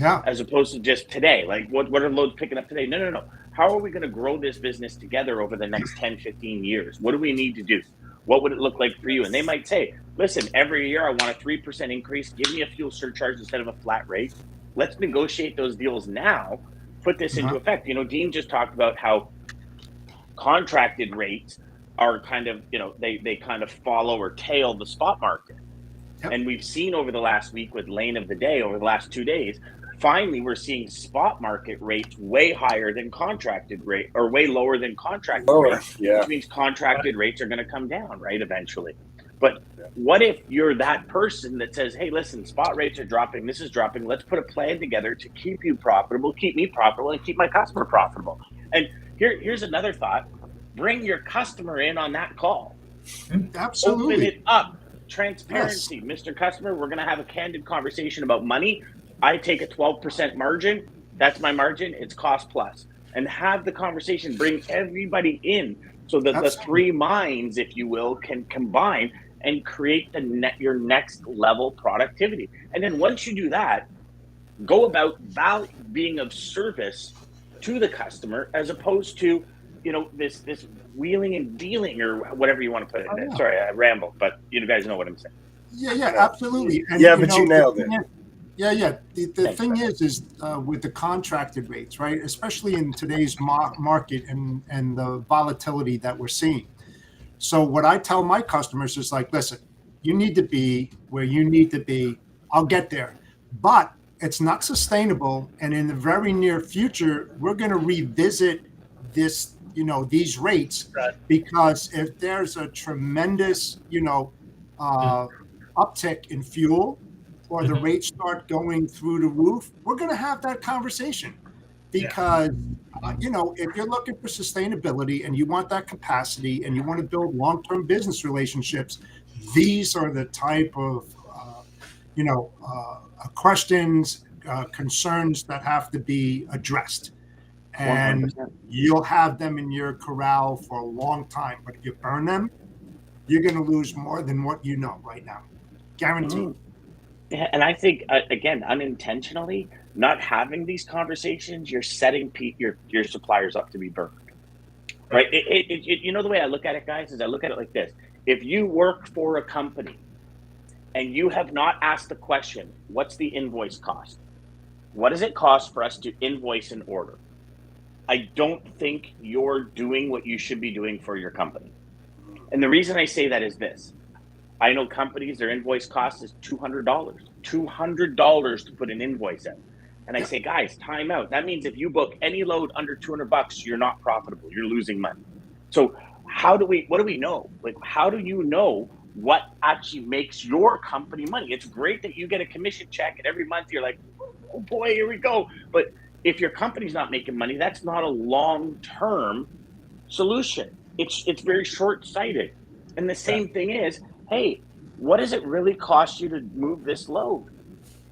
Yeah. As opposed to just today. Like, what are loads picking up today? No. How are we going to grow this business together over the next 10, 15 years? What do we need to do? What would it look like for you? And they might say, listen, every year I want a 3% increase. Give me a fuel surcharge instead of a flat rate. Let's negotiate those deals now. Put this into effect. You know, Dean just talked about how contracted rates are kind of, you know, they kind of follow or tail the spot market. Yep. And we've seen over the last week with Lane of the Day, over the last 2 days, finally we're seeing spot market rates way higher than contracted rate, or way lower than contracted rates, which means contracted rates are going to come down, right, eventually. But what if you're that person that says, hey, listen, spot rates are dropping, this is dropping, let's put a plan together to keep you profitable, keep me profitable, and keep my customer profitable. And here's another thought. Bring your customer in on that call. Absolutely. Open it up. Transparency. Yes. Mr. Customer, we're going to have a candid conversation about money. I take a 12% margin. That's my margin. It's cost plus. And have the conversation. Bring everybody in so that the three minds, if you will, can combine and create your next level productivity. And then once you do that, go about being of service to the customer, as opposed to, you know, this wheeling and dealing, or whatever you want to put it in. Sorry, I rambled, but you guys know what I'm saying. Yeah, absolutely. And, but you nailed it. The thing is with the contracted rates, right? Especially in today's market and the volatility that we're seeing. So what I tell my customers is like, listen, you need to be where you need to be. I'll get there, but it's not sustainable. And in the very near future, we're going to revisit this, you know, these rates, because if there's a tremendous, you know, uptick in fuel, or the rates start going through the roof, we're going to have that conversation. Because, if you're looking for sustainability and you want that capacity and you want to build long-term business relationships, these are the type of, questions, concerns that have to be addressed. And 100%. you'll have them in your corral for a long time. But if you burn them, you're going to lose more than what you know right now. Guaranteed. Yeah, and I think again, unintentionally, not having these conversations, you're setting your suppliers up to be burned. Right? The way I look at it, guys, is I look at it like this: if you work for a company and you have not asked the question, what's the invoice cost? What does it cost for us to invoice an order? I don't think you're doing what you should be doing for your company. And the reason I say that is this: I know companies, their invoice cost is $200 to put an invoice in. And I say, guys, time out. That means if you book any load under $200, you're not profitable. You're losing money. So what do we know? Like, how do you know what actually makes your company money? It's great that you get a commission check and every month you're like, oh boy, here we go. But if your company's not making money, that's not a long-term solution. It's very short-sighted. And the same thing is, hey, what does it really cost you to move this load?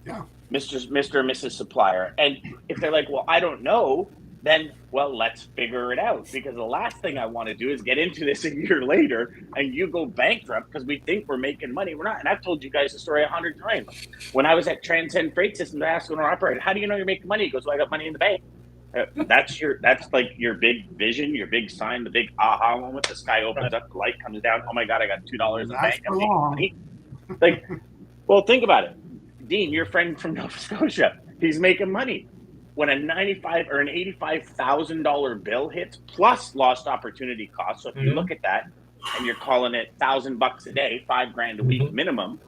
Yeah. Mr. or Mrs. Supplier. And if they're like, well, I don't know, then, well, let's figure it out. Because the last thing I want to do is get into this a year later and you go bankrupt because we think we're making money. We're not. And I've told you guys the story 100 times. When I was at Transcend Freight Systems, I asked owner operator, how do you know you're making money? He goes, well, I got money in the bank. That's like your big vision, your big sign, the big aha moment. The sky opens up, the light comes down. Oh my God, I got $2 in the bank. I'm making money. Like, well, think about it. Dean, your friend from Nova Scotia, he's making money. When a $95,000 or an $85,000 bill hits, plus lost opportunity costs. So if you look at that, and you're calling it $1,000 a day, $5,000 a week minimum,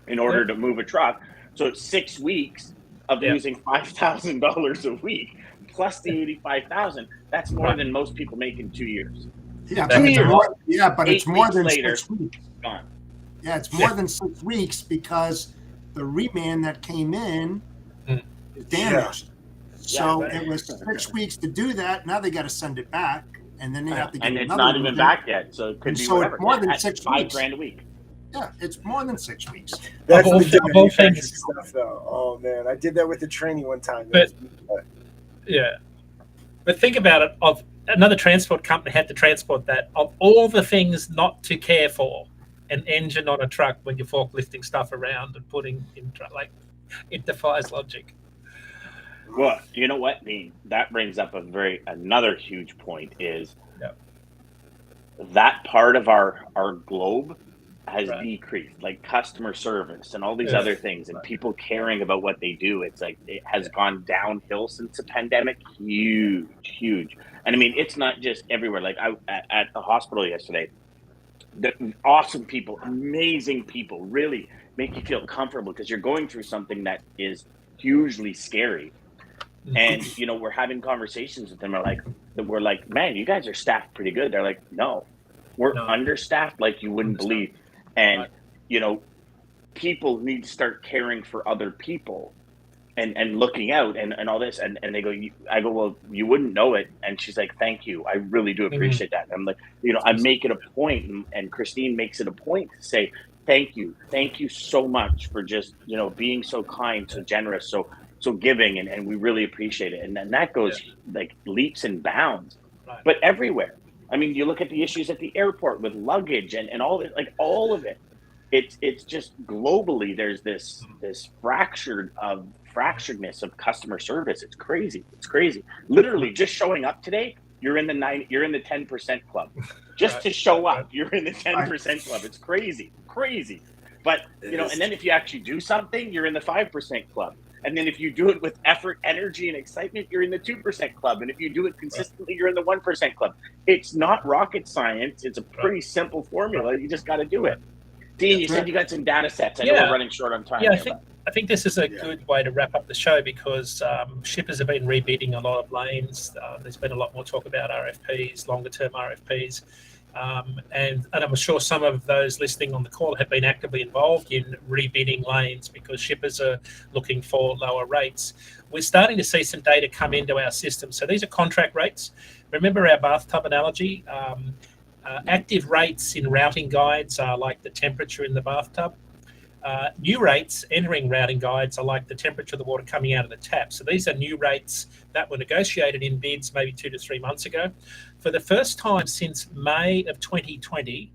in order to move a truck. So it's 6 weeks of losing $5,000 a week, plus the $85,000. That's more than most people make in 2 years. Yeah, but it's more than later, 6 weeks. Gone. Yeah, it's more than 6 weeks because the reman that came in is damaged. So it was 6 weeks to do that. Now they got to send it back, and then they have to get and another. it's not even back yet, so it could be whatever. It's more than 6 weeks. $5,000 a week. Yeah, it's more than 6 weeks. That's the whole thing stuff, though. Oh man, I did that with the training one time. But think about it. Of another transport company had to transport that. Of all the things not to care for, an engine on a truck when you're forklifting stuff around and putting in, like, it defies logic. Well, you know what, Dean? That brings up another huge point is that part of our globe has decreased, like customer service and all these other things, and people caring about what they do. It's like it has gone downhill since the pandemic. Huge. And I mean, it's not just everywhere. Like I at the hospital yesterday, the awesome people, amazing people, really make you feel comfortable because you're going through something that is hugely scary. And we're having conversations with them. We're like, man, you guys are staffed pretty good. They're like, no, we're understaffed like you wouldn't believe. And people need to start caring for other people and looking out and all this. And they go, I go, well, you wouldn't know it. And she's like, thank you. I really do appreciate that. And I'm like, I make it a point, and Christine makes it a point to say, thank you so much for just, being so kind, so generous, so giving, and we really appreciate it. And then that goes like leaps and bounds, but everywhere. I mean, you look at the issues at the airport with luggage and all that, like all of it. It's just globally there's this fracturedness of customer service. It's crazy. Literally just showing up today, you're in the 10% club. Just to show up, you're in the 10% club. It's crazy. But and then if you actually do something, you're in the 5% club. And then if you do it with effort, energy, and excitement, you're in the 2% club. And if you do it consistently, you're in the 1% club. It's not rocket science. It's a pretty simple formula. You just got to do it. Dean, you said you got some data sets. I know we're running short on time. Yeah, I think this is a good way to wrap up the show because shippers have been rebidding a lot of lanes. There's been a lot more talk about RFPs, longer term RFPs. And I'm sure some of those listening on the call have been actively involved in rebidding lanes because shippers are looking for lower rates. We're starting to see some data come into our system. So these are contract rates. Remember our bathtub analogy? Active rates in routing guides are like the temperature in the bathtub. New rates entering routing guides are like the temperature of the water coming out of the tap. So these are new rates that were negotiated in bids maybe 2 to 3 months ago. For the first time since May of 2020,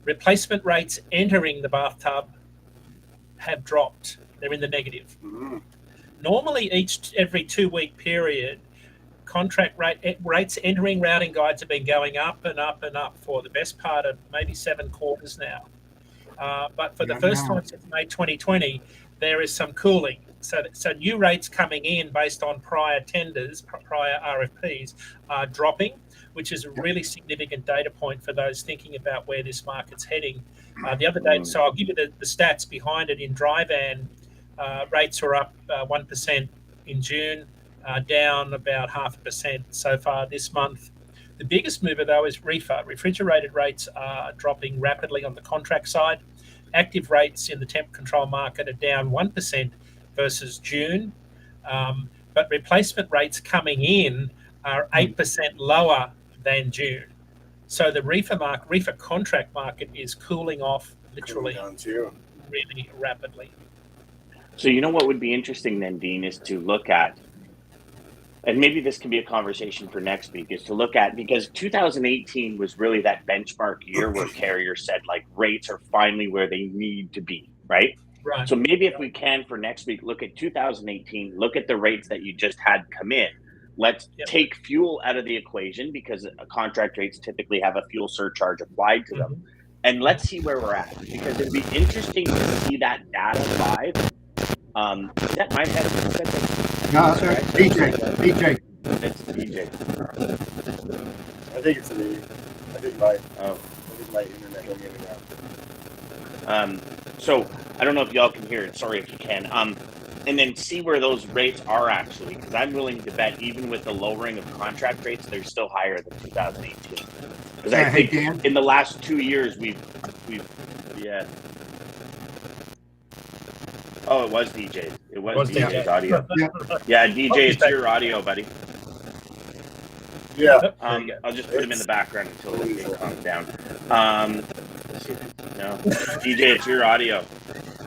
replacement rates entering the bathtub have dropped. They're in the negative. Normally, every 2 week period, contract rates entering routing guides have been going up and up and up for the best part of maybe 7 quarters now. But for the first time since May 2020, there is some cooling. So new rates coming in based on prior tenders, prior RFPs, are dropping, which is a really significant data point for those thinking about where this market's heading. The other day, so I'll give you the stats behind it. In dry van, rates are up 1% in June, down about 0.5% so far this month. The biggest mover, though, is reefer. Refrigerated rates are dropping rapidly on the contract side. Active rates in the temp control market are down 1% versus June. But replacement rates coming in are 8% lower than June. So the reefer contract market is cooling off literally really rapidly. So you know what would be interesting then, Dean, is to look at, and maybe this can be a conversation for next week, is to look at, because 2018 was really that benchmark year where carriers said like rates are finally where they need to be, right? Right. So maybe if we can for next week, look at 2018, look at the rates that you just had come in. Let's take fuel out of the equation because contract rates typically have a fuel surcharge applied to them. And let's see where we're at, because it'd be interesting to see that data live. Is that my head? No, BJ. It's BJ. I think it's me. I think my internet going in and out. So I don't know if y'all can hear it. Sorry if you can. And then see where those rates are actually, because I'm willing to bet even with the lowering of contract rates, they're still higher than 2018. Because I think in the last 2 years we've Oh, it was DJ. It was DJ's audio. Yeah, DJ, it's your audio, buddy. Yeah. I'll just put him in the background until it calms down. No, DJ, it's your audio.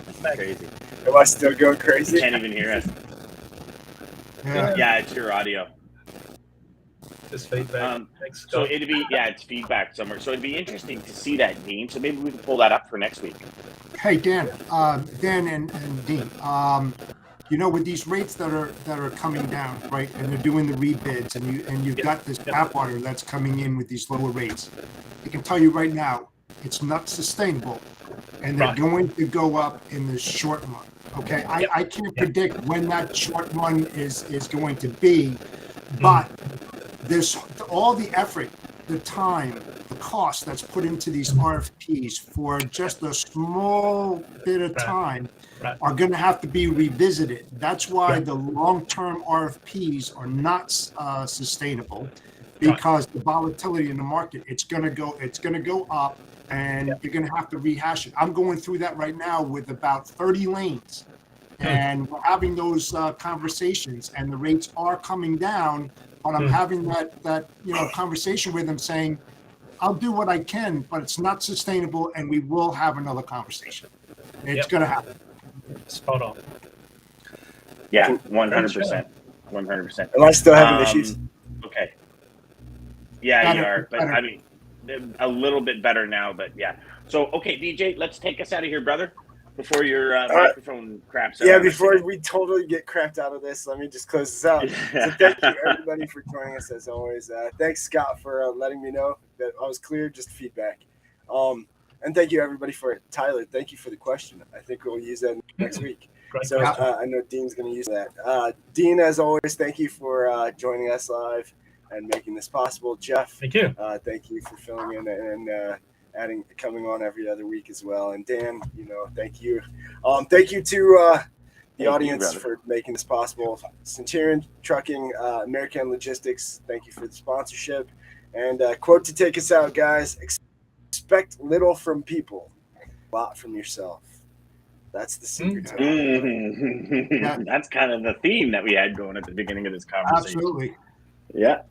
It's crazy. Am I still going crazy? You can't even hear us. Yeah, it's your audio. Just feedback. So it'd be it's feedback somewhere. So it'd be interesting to see that, Dean. So maybe we can pull that up for next week. Hey Dan and Dean, you know, with these rates that are coming down, right, and they're doing the rebids, and you've got this tap water that's coming in with these lower rates. I can tell you right now, it's not sustainable, and they're going to go up in the short run. Okay, I can't predict when that short run is going to be, but there's all the effort, the time, the cost that's put into these RFPs for just a small bit of time are going to have to be revisited. That's why the long-term RFPs are not sustainable, because the volatility in the market, it's going to go up, and you're going to have to rehash it. I'm going through that right now with about 30 lanes, and we're having those conversations, and the rates are coming down. But I'm having that conversation with them, saying, I'll do what I can, but it's not sustainable, and we will have another conversation. It's going to happen. Spot on. Yeah, 100%. 100%. Am I still having issues? Okay. Yeah, you are. But I mean, a little bit better now, but yeah. So, okay, DJ, let's take us out of here, brother, before your microphone craps out. Yeah, before we totally get crapped out of this, let me just close this out. So thank you, everybody, for joining us, as always. Thanks, Scott, for letting me know that I was clear, just feedback. And thank you, everybody, for it. Tyler, thank you for the question. I think we'll use that next week. So I know Dean's going to use that. Dean, as always, thank you for joining us live and making this possible. Jeff, thank you. Thank you for filling in and coming on every other week as well. And Dan, thank you. Thank you to the audience for making this possible. Centurion Trucking, American Logistics, thank you for the sponsorship. And quote to take us out, guys: expect little from people, a lot from yourself. That's the secret. Yeah. That's kind of the theme that we had going at the beginning of this conversation. Absolutely. Yeah.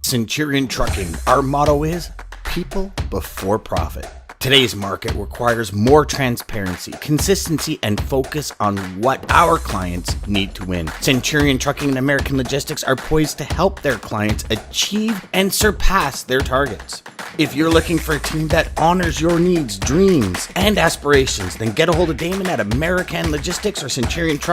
Centurion Trucking, our motto is people before profit. Today's market requires more transparency, consistency, and focus on what our clients need to win. Centurion Trucking and American Logistics are poised to help their clients achieve and surpass their targets. If you're looking for a team that honors your needs, dreams, and aspirations, then get a hold of Daman at American Logistics or Centurion Trucking.